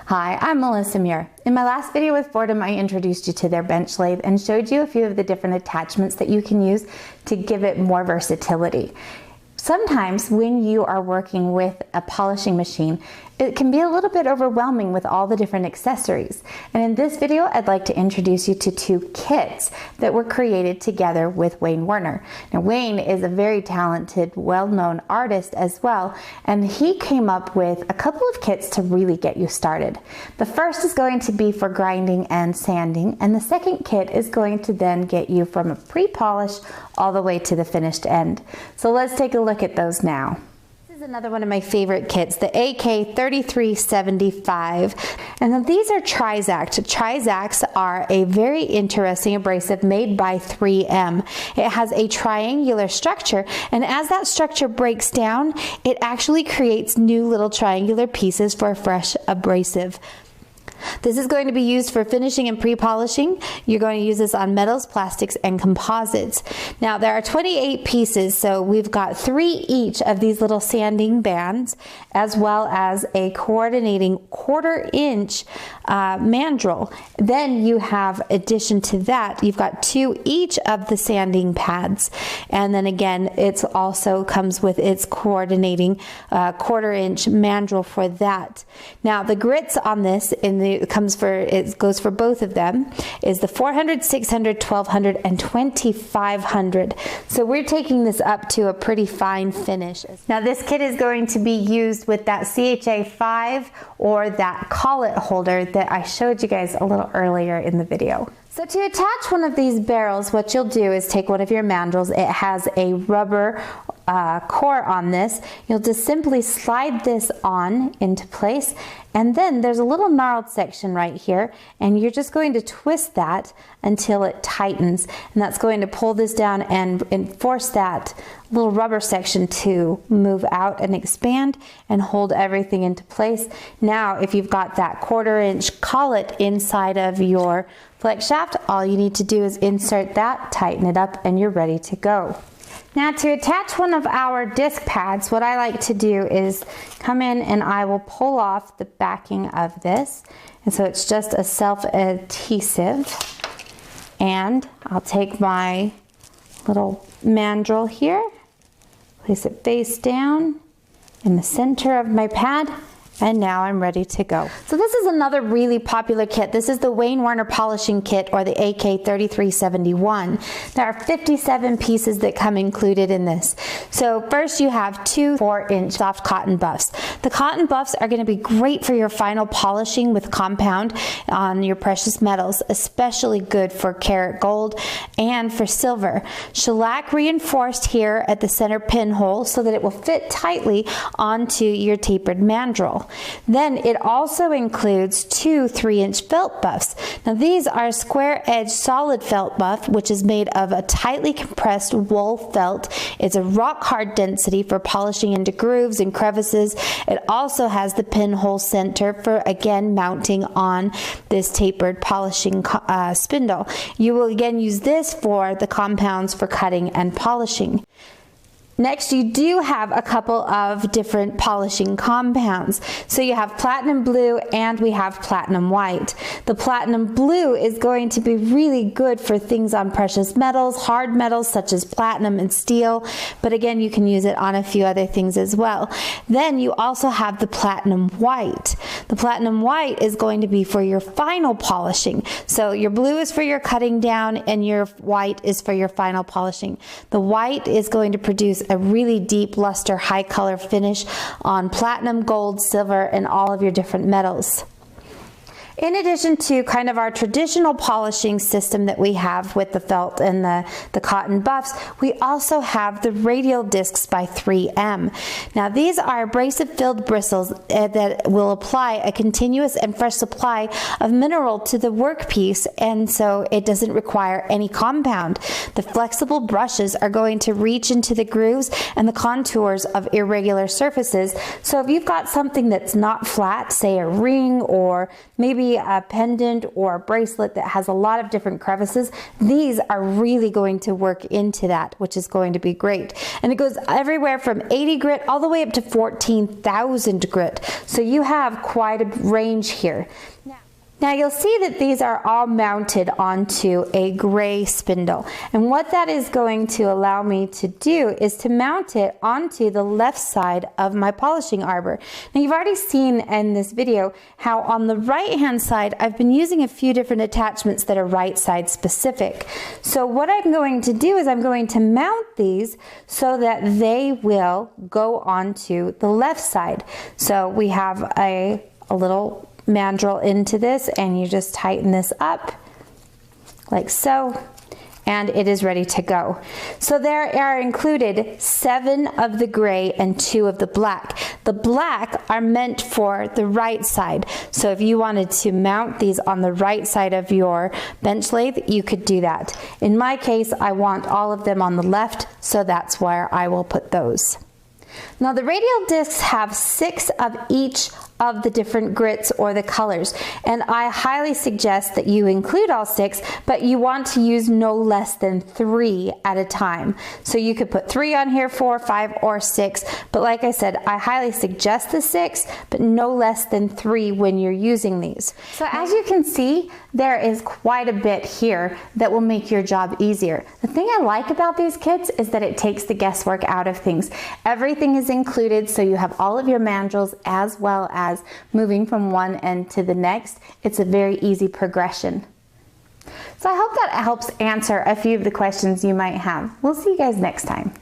Hi, I'm Melissa Muir. In my last video with Foredom, I introduced you to their bench lathe and showed you a few of the different attachments that you can use to give it more versatility. Sometimes when you are working with a polishing machine, it can be a little bit overwhelming with all the different accessories. And in this video, I'd like to introduce you to two kits that were created together with Wayne Werner. Now, Wayne is a very talented, well-known artist as well, and he came up with a couple of kits to really get you started. The first is going to be for grinding and sanding, and the second kit is going to then get you from a pre-polish all the way to the finished end. So let's take a look at those now. Another one of my favorite kits, the AK3375, and then these are Trizact. Trizacts are a very interesting abrasive made by 3M. It has a triangular structure, and as that structure breaks down, it actually creates new little triangular pieces for a fresh abrasive. This is going to be used for finishing and pre-polishing. You're going to use this on metals, plastics, and composites. Now, there are 28 pieces, so we've got 3 each of these little sanding bands, as well as a coordinating 1/4 inch mandrel. Then you have, addition to that, you've got 2 each of the sanding pads. And then again, it also comes with its coordinating 1/4 inch mandrel for that. Now, the grits on this it goes for both of them, is the 400, 600, 1200, and 2500. So we're taking this up to a pretty fine finish. Now this kit is going to be used with that CHA 5 or that collet holder that I showed you guys a little earlier in the video. So to attach one of these barrels, what you'll do is take one of your mandrels. It has a rubber core on this. You'll just simply slide this on into place, and then there's a little gnarled section right here, and you're just going to twist that until it tightens, and that's going to pull this down and force that little rubber section to move out and expand and hold everything into place. Now, if you've got that 1/4 inch collet inside of your flex shaft, all you need to do is insert that, tighten it up, and you're ready to go. Now, to attach one of our disc pads, what I like to do is come in and I will pull off the backing of this. And so it's just a self-adhesive. And I'll take my little mandrel here, place it face down in the center of my pad, and now I'm ready to go. So this is another really popular kit. This is the Wayne Werner polishing kit, or the AK3371. There are 57 pieces that come included in this. So first you have 2 4-inch soft cotton buffs. The cotton buffs are going to be great for your final polishing with compound on your precious metals, especially good for karat gold and for silver. Shellac reinforced here at the center pinhole so that it will fit tightly onto your tapered mandrel. Then it also includes 2 3-inch felt buffs. Now these are square edge solid felt buff, which is made of a tightly compressed wool felt. It's a rock hard density for polishing into grooves and crevices. It also has the pinhole center for, again, mounting on this tapered polishing spindle. You will again use this for the compounds for cutting and polishing. Next, you do have a couple of different polishing compounds. So you have platinum blue and we have platinum white. The platinum blue is going to be really good for things on precious metals, hard metals such as platinum and steel, but again, you can use it on a few other things as well. Then you also have the platinum white. The platinum white is going to be for your final polishing. So your blue is for your cutting down and your white is for your final polishing. The white is going to produce a really deep luster, high color finish on platinum, gold, silver, and all of your different metals. In addition to kind of our traditional polishing system that we have with the felt and the cotton buffs, we also have the Radial Discs by 3M. Now these are abrasive filled bristles that will apply a continuous and fresh supply of mineral to the workpiece, and so it doesn't require any compound. The flexible brushes are going to reach into the grooves and the contours of irregular surfaces, so if you've got something that's not flat, say a ring or maybe maybe a pendant or a bracelet that has a lot of different crevices, these are really going to work into that, which is going to be great. And it goes everywhere from 80 grit all the way up to 14,000 grit. So you have quite a range here. Now you'll see that these are all mounted onto a gray spindle, and what that is going to allow me to do is to mount it onto the left side of my polishing arbor. Now you've already seen in this video how on the right hand side I've been using a few different attachments that are right side specific. So what I'm going to do is I'm going to mount these so that they will go onto the left side. So we have a little mandrel into this, and you just tighten this up like so, and it is ready to go. So there are included 7 of the gray and 2 of the black. The black are meant for the right side, so if you wanted to mount these on the right side of your bench lathe, you could do that. In my case, I want all of them on the left, so that's where I will put those. Now the radial discs have 6 of each of the different grits or the colors, and I highly suggest that you include all 6, but you want to use no less than 3 at a time. So you could put 3 on here, 4, 5, or 6, but like I said, I highly suggest the 6, but no less than 3 when you're using these. So as you can see, there is quite a bit here that will make your job easier. The thing I like about these kits is that it takes the guesswork out of things. Everything is included, so you have all of your mandrels as well as moving from one end to the next. It's a very easy progression. So I hope that helps answer a few of the questions you might have. We'll see you guys next time.